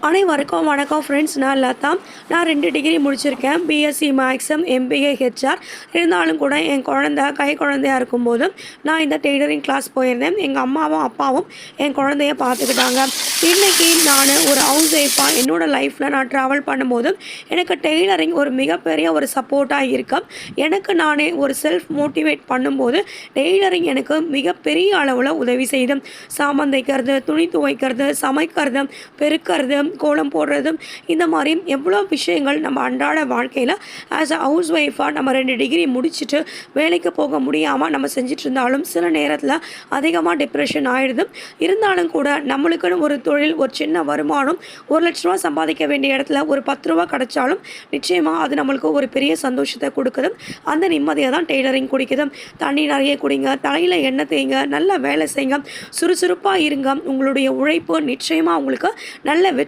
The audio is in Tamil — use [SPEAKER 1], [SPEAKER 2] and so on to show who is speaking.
[SPEAKER 1] அனைவருக்கும் வணக்கம் ஃப்ரெண்ட்ஸ். நான் லதா. நான் 2 டிகிரி முடிச்சிருக்கேன். பிஎஸ்சி மேக்ஸும், எம்பிஏ ஹெச்ஆர். இருந்தாலும் கூட என் குழந்தை கை குழந்தையாக இருக்கும்போது நான் இந்த டெய்லரிங் கிளாஸ் போயிருந்தேன். எங்கள் அம்மாவும் அப்பாவும் என் குழந்தைய பார்த்துக்கிட்டாங்க. இன்றைக்கி நான் ஒரு ஹவுஸ் ஒய்ஃபாக என்னோடய லைஃப்பில் நான் ட்ராவல் பண்ணும்போது எனக்கு டெய்லரிங் ஒரு மிகப்பெரிய ஒரு சப்போர்ட்டாக இருக்கும். எனக்கு நானே ஒரு செல்ஃப் மோட்டிவேட் பண்ணும்போது டெய்லரிங் எனக்கு மிகப்பெரிய அளவில் உதவி செய்யுது. சாமான் தைக்கிறது, துணி துவைக்கிறது, சமைக்கிறது, பெருக்கிறது, கோலம் போடுறது, இந்த மாதிரி எவ்வளோ விஷயங்கள் நம்ம அன்றாட வாழ்க்கையில் ஆஸ் அ ஹவுஸ் ஒய்ஃபாக நம்ம 2 டிகிரி முடிச்சுட்டு வேலைக்கு போக முடியாமல் நம்ம செஞ்சுட்டு இருந்தாலும் சில நேரத்தில் அதிகமாக டிப்ரெஷன் ஆகிடுது. இருந்தாலும் கூட நம்மளுக்குன்னு ஒரு தொழில், ஒரு சின்ன வருமானம், 1,00,000 ரூபா சம்பாதிக்க வேண்டிய இடத்துல ஒரு 10 ரூபா கிடைச்சாலும் நிச்சயமாக அது நம்மளுக்கு ஒரு பெரிய சந்தோஷத்தை கொடுக்குது. அந்த நிம்மதியை தான் டெய்லரிங் குடிக்குது. தண்ணி நிறைய குடிங்க, தலையில் எண்ணெய் தேய்ங்க, நல்லா வேலை செய்யுங்க, சுறுசுறுப்பாக இருங்க. உங்களுடைய உழைப்பு நிச்சயமாக உங்களுக்கு நல்ல வெற்றி